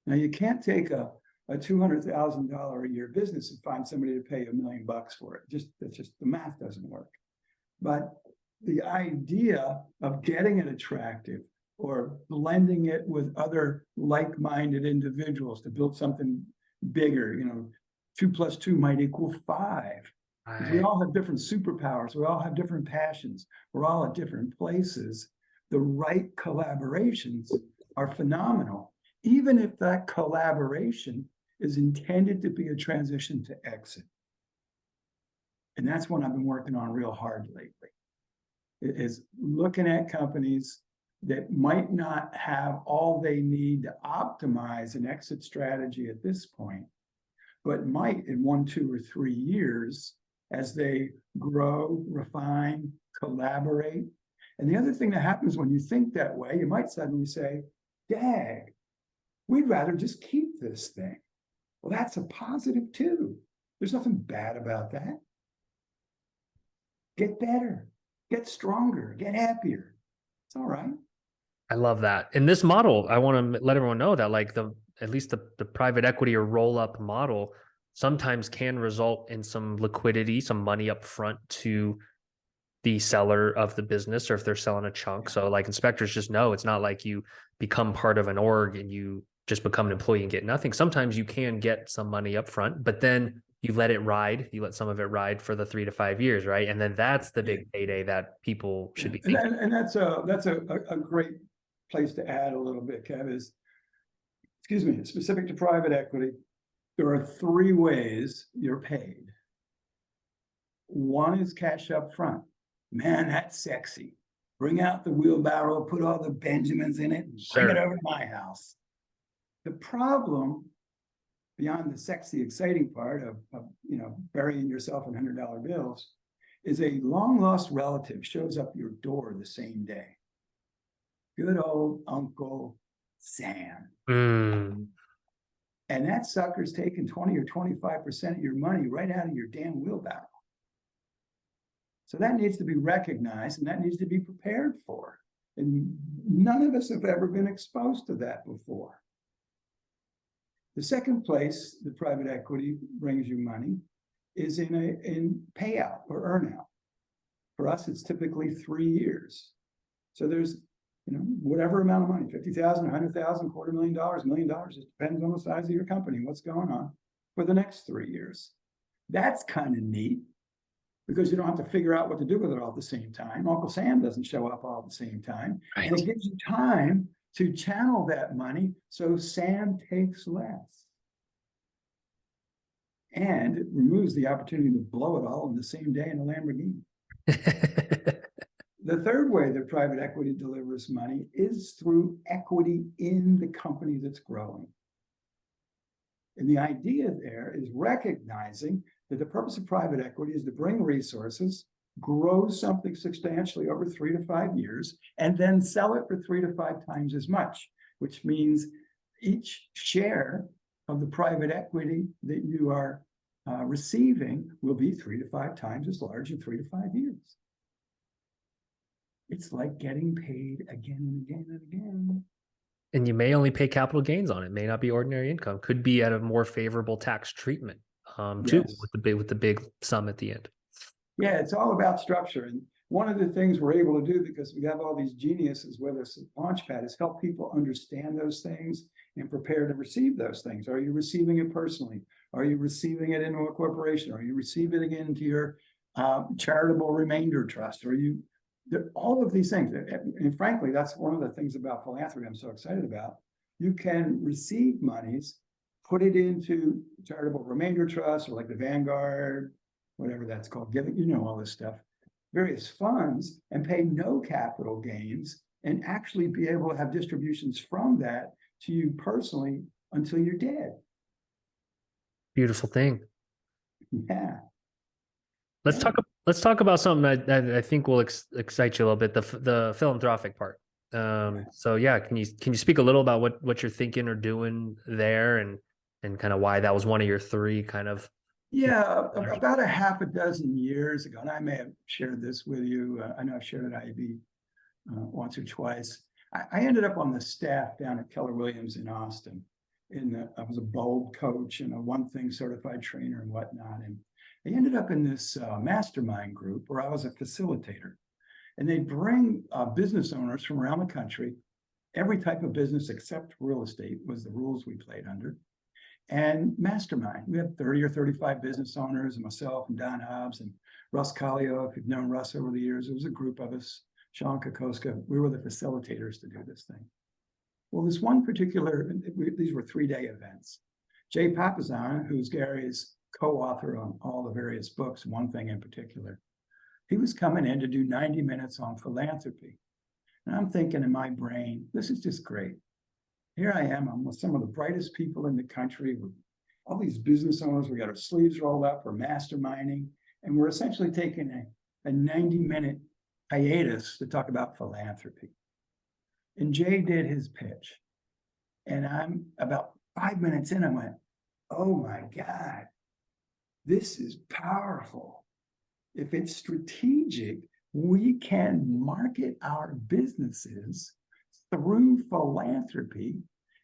Now, you can't take a $200,000 a year business and find somebody to pay $1 million for it. That's just the math doesn't work. But the idea of getting it attractive or blending it with other like-minded individuals to build something bigger, 2 + 2 might equal 5. Because we all have different superpowers, we all have different passions, we're all at different places. The right collaborations are phenomenal, even if that collaboration is intended to be a transition to exit. And that's what I've been working on real hard lately, is looking at companies that might not have all they need to optimize an exit strategy at this point, but might in 1, 2, or 3 years as they grow, refine, collaborate. And the other thing that happens when you think that way, you might suddenly say, dag, we'd rather just keep this thing. Well, that's a positive too. There's nothing bad about that. Get better, get stronger, get happier. It's all right. I love that. In this model, I want to let everyone know that like at least the private equity or roll up model sometimes can result in some liquidity, some money up front to the seller of the business, or if they're selling a chunk. So like inspectors just know it's not like you become part of an org and you just become an employee and get nothing. Sometimes you can get some money up front, but then you let it ride. You let some of it ride for the 3 to 5 years, right? And then that's the big payday that people should be thinking. And that's a great place to add a little bit, Kev, is, excuse me, specific to private equity, there are 3 ways you're paid. One is cash up front. Man, that's sexy. Bring out the wheelbarrow, put all the Benjamins in it, and bring it over to my house. The problem, beyond the sexy, exciting part of burying yourself in $100 bills, is a long-lost relative shows up your door the same day. Good old Uncle Sam. Mm. And that sucker's taking 20 or 25% of your money right out of your damn wheelbarrow. So that needs to be recognized and that needs to be prepared for. And none of us have ever been exposed to that before. The second place the private equity brings you money is in payout or earnout. For us, it's typically 3 years. So there's whatever amount of money, 50,000, 100,000, $250,000, $1 million, it depends on the size of your company, what's going on for the next 3 years. That's kind of neat because you don't have to figure out what to do with it all at the same time. Uncle Sam doesn't show up all at the same time. Right. And it gives you time to channel that money so Sam takes less. And it removes the opportunity to blow it all in the same day in a Lamborghini. The third way that private equity delivers money is through equity in the company that's growing. And the idea there is recognizing that the purpose of private equity is to bring resources, grow something substantially over 3 to 5 years, and then sell it for 3 to 5 times as much, which means each share of the private equity that you are receiving will be 3 to 5 times as large in 3 to 5 years. It's like getting paid again and again and again. And you may only pay capital gains on it. May not be ordinary income. Could be at a more favorable tax treatment, too, Yes. with the big sum at the end. Yeah, it's all about structure. one of the things we're able to do, because we have all these geniuses with us at Launchpad, is help people understand those things and prepare to receive those things. Are you receiving it personally? Are you receiving it into a corporation? Are you receiving it into your charitable remainder trust? Are you, all of these things? And frankly, that's one of the things about philanthropy I'm so excited about. You can receive monies, put it into charitable remainder trust, or like the Vanguard, whatever that's called, giving, you know, all this stuff, various funds, and pay no capital gains, and actually be able to have distributions from that to you personally until you're dead. Beautiful thing. Yeah. Let's Yeah. talk about something that I think will excite you a little bit, the philanthropic part. So yeah, can you speak a little about what you're thinking or doing there, and kind of why that was one of your three kind of. Yeah, about a half a dozen years ago, and I may have shared this with you. I know I've shared it at IB once or twice. I ended up on the staff down at Keller Williams in Austin. I was a bold coach and a one thing certified trainer and whatnot. And I ended up in this mastermind group where I was a facilitator. And they bring business owners from around the country. Every type of business except real estate was the rules we played under. And mastermind. We had 30 or 35 business owners, and myself and Don Hobbs and Russ Collio. If you've known Russ over the years, it was a group of us. Sean Kokoska, we were the facilitators to do this thing. Well, this one particular, these were 3-day events. Jay Papazan, who's Gary's co-author on all the various books, one thing in particular, he was coming in to do 90 minutes on philanthropy. And I'm thinking in my brain, this is just great. Here I am, I'm with some of the brightest people in the country. We're, all these business owners, we got our sleeves rolled up, we're masterminding, and we're essentially taking a 90-minute hiatus to talk about philanthropy. And Jay did his pitch. And I'm about 5 minutes in, I went, oh my God, this is powerful. If it's strategic, we can market our businesses through philanthropy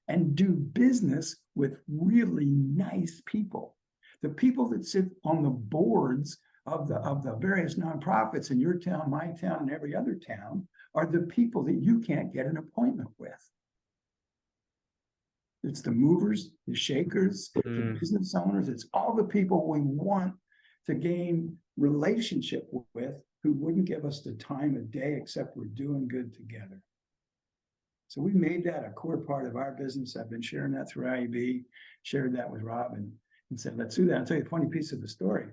and do business with really nice people. The people that sit on the boards of the various nonprofits in your town, my town, and every other town are the people that you can't get an appointment with. It's the movers, the shakers, the business owners. It's all the people we want to gain relationship with, who wouldn't give us the time of day except we're doing good together. So we made that a core part of our business. I've been sharing that through IEB, shared that with Rob, and said, let's do that. I'll tell you a funny piece of the story.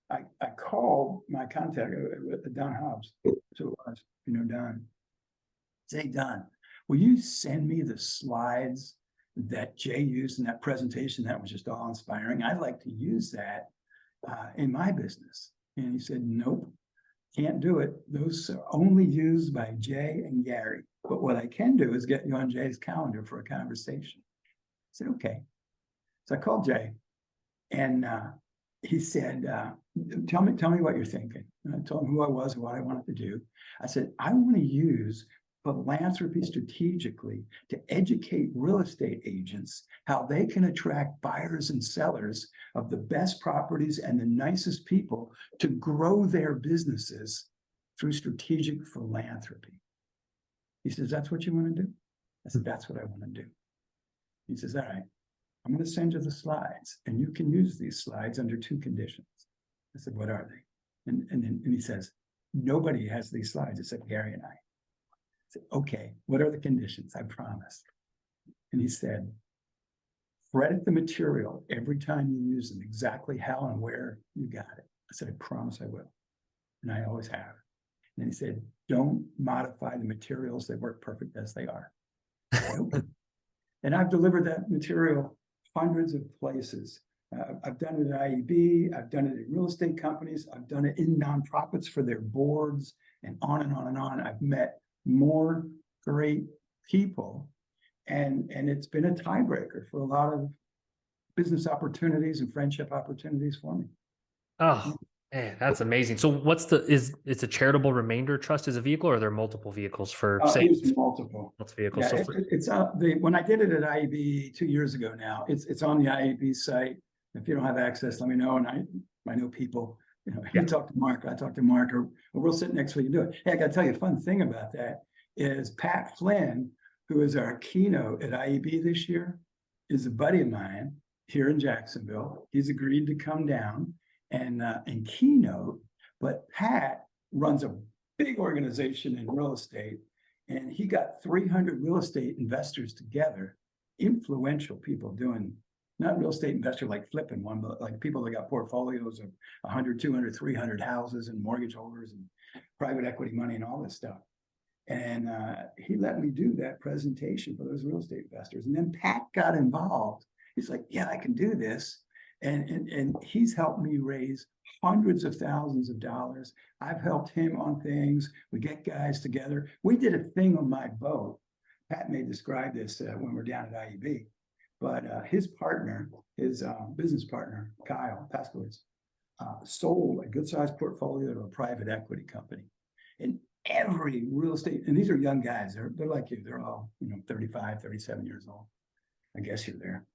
I called my contact, Don Hobbs, so it was, you know, Don. Say, Don, will you send me the slides that Jay used in that presentation? That was just all inspiring. I'd like to use that in my business. And he said, nope, can't do it. Those are only used by Jay and Gary. But what I can do is get you on Jay's calendar for a conversation. I said, okay. So I called Jay, and he said, tell me what you're thinking. And I told him who I was and what I wanted to do. I said, I want to use philanthropy strategically to educate real estate agents how they can attract buyers and sellers of the best properties and the nicest people to grow their businesses through strategic philanthropy. He says, that's what you want to do? I said, that's what I want to do. He says, all right, I'm going to send you the slides, and you can use these slides under 2 conditions. I said, what are they? And he says, nobody has these slides except Gary and I. I said, okay, what are the conditions? I promise. And he said, credit the material every time you use them, exactly how and where you got it. I said, I promise I will. And I always have. And he said, don't modify the materials. They work perfect as they are. Okay. And I've delivered that material hundreds of places. I've done it at IEB. I've done it in real estate companies. I've done it in nonprofits for their boards, and on and on and on. I've met more great people, and it's been a tiebreaker for a lot of business opportunities and friendship opportunities for me. Oh man, that's amazing. So it's a charitable remainder trust as a vehicle, or are there multiple vehicles for multiple vehicles? Yeah, So it's when I did it at IEB 2 years ago now, it's on the IEB site. If you don't have access, let me know. And I know people You know, Yeah. you talk to Mark, I talk to Mark, or we'll sit next to you and do it. Hey, I got to tell you a fun thing about that is Pat Flynn, who is our keynote at IEB this year, is a buddy of mine here in Jacksonville. He's agreed to come down and keynote, but Pat runs a big organization in real estate, and he got 300 real estate investors together, influential people doing, not real estate investor like flipping one, but like people that got portfolios of 100, 200, 300 houses and mortgage holders and private equity money and all this stuff. And he let me do that presentation for those real estate investors. And then Pat got involved. He's like, yeah, I can do this. And he's helped me raise hundreds of thousands of dollars. I've helped him on things. We get guys together. We did a thing on my boat. Pat may describe this when we're down at IEB, but his partner, his business partner, Kyle Paskowitz, sold a good sized portfolio to a private equity company. And every real estate, and these are young guys, they're like you, they're all, 35, 37 years old. I guess you're there.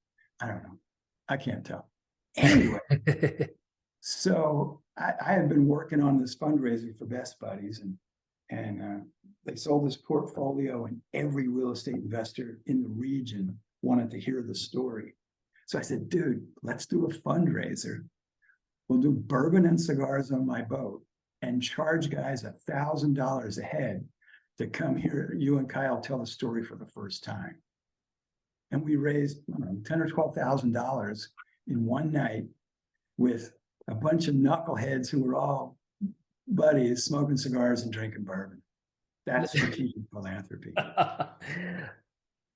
I don't know. I can't tell. Anyway, so I have been working on this fundraiser for Best Buddies, and they sold this portfolio, and every real estate investor in the region wanted to hear the story. So I said, dude, let's do a fundraiser. We'll do bourbon and cigars on my boat and charge guys $1,000 a head to come hear you and Kyle tell the story for the first time. And we raised, I don't know, $10,000 or $12,000 in one night with a bunch of knuckleheads who were all buddies smoking cigars and drinking bourbon. That's strategic philanthropy.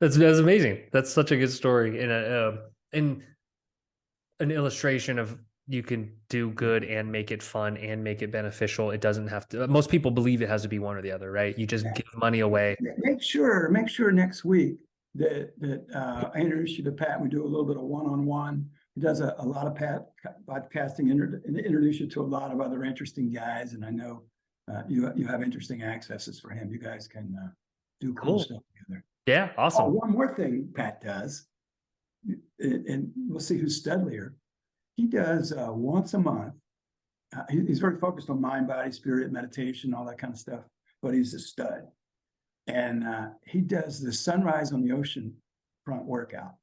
That's amazing. That's such a good story, and an illustration of you can do good and make it fun and make it beneficial. It doesn't have to. Most people believe it has to be one or the other, right? You just give money away. Make sure next week that I introduce you to Pat. We do a little bit of one-on-one. He does a lot of podcasting, and introduce you to a lot of other interesting guys. And I know you have interesting accesses for him. You guys can do cool stuff together. Yeah, awesome. Oh, one more thing Pat does, and we'll see who's studlier. He does once a month. He's very focused on mind, body, spirit, meditation, all that kind of stuff, but he's a stud. And he does the sunrise on the ocean front workout.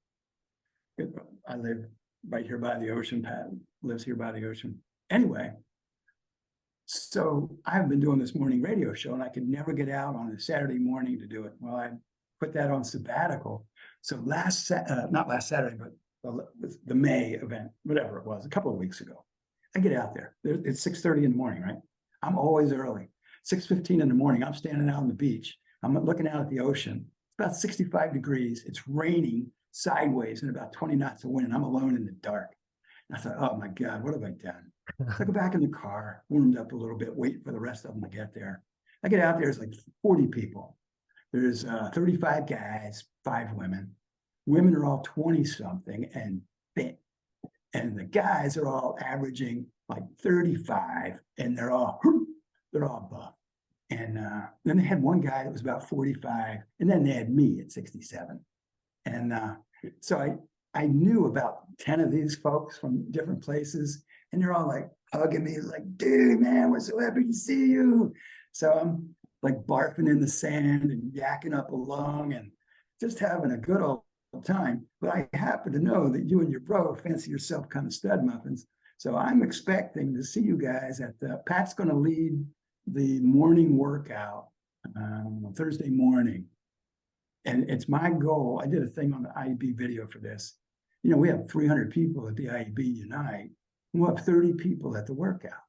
I live right here by the ocean. Pat lives here by the ocean. Anyway, so I've been doing this morning radio show, and I could never get out on a Saturday morning to do it. Well, I put that on sabbatical. So not last Saturday, but the May event, whatever it was, a couple of weeks ago, I get out there. It's 6:30 in the morning, right? I'm always early. 6:15 in the morning, I'm standing out on the beach. I'm looking out at the ocean. It's about 65 degrees. It's raining sideways and about 20 knots of wind. And I'm alone in the dark. And I thought, oh my God, what have I done? So I go back in the car, warmed up a little bit, waiting for the rest of them to get there. I get out there, it's like 40 people. There's 35 guys, 5 women. Women are all 20 something and fit. And the guys are all averaging like 35, and they're all buff. And then they had one guy that was about 45, and then they had me at 67. And so I knew about 10 of these folks from different places, and they're all like hugging me, like, dude, man, we're so happy to see you. So I'm like barfing in the sand and yakking up a lung and just having a good old time. But I happen to know that you and your bro fancy yourself kind of stud muffins. So I'm expecting to see you guys at Pat's going to lead the morning workout Thursday morning. And it's my goal. I did a thing on the IEB video for this. We have 300 people at the IEB Unite. We'll have 30 people at the workout.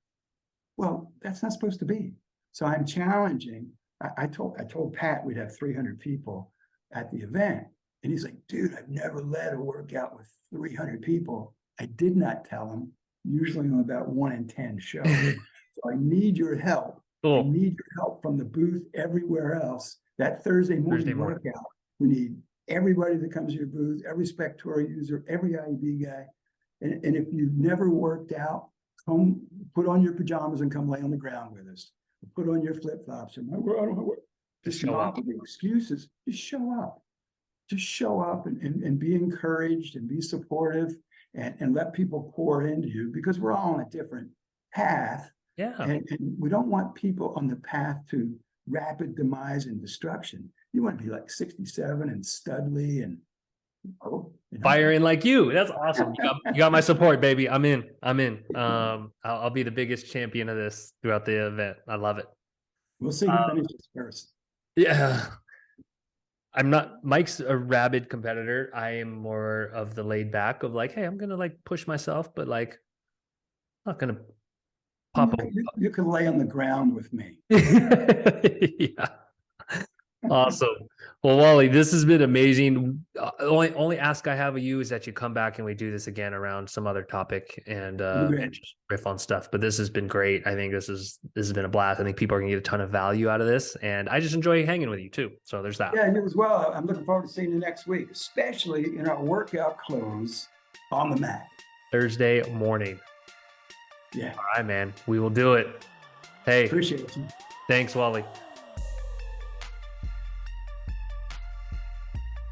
Well, that's not supposed to be. So I'm challenging. I told Pat we'd have 300 people at the event. And he's like, dude, I've never led a workout with 300 people. I did not tell him. Usually I'm about 1 in 10 shows. So I need your help. Cool. I need your help from the booth everywhere else. That Thursday morning workout, we need everybody that comes to your booth, every Spectora user, every IEB guy. And if you've never worked out, come put on your pajamas and come lay on the ground with us. Put on your flip-flops. And just show up with excuses. Just show up. Just show up and be encouraged and be supportive and let people pour into you, because we're all on a different path. Yeah. And we don't want people on the path to rapid demise and destruction. You want to be like 67 and studly and Firing like you. That's awesome. You got my support, baby. I'm in. I'll be the biggest champion of this throughout the event. I love it. We'll see who finishes first. Yeah. Mike's a rabid competitor. I am more of the laid back of like, hey, I'm gonna like push myself, but like I'm not gonna pop up. You can lay on the ground with me. Yeah. Awesome. Well, Wally, this has been amazing. Only ask I have of you is that you come back and we do this again around some other topic and just riff on stuff. But this has been great. I think this has been a blast. I think people are gonna get a ton of value out of this, and I just enjoy hanging with you too. So there's that. Yeah, you as well. I'm looking forward to seeing you next week, especially in our workout clothes on the mat. Thursday morning. Yeah. All right, man. We will do it. Hey, appreciate you. Thanks, Wally.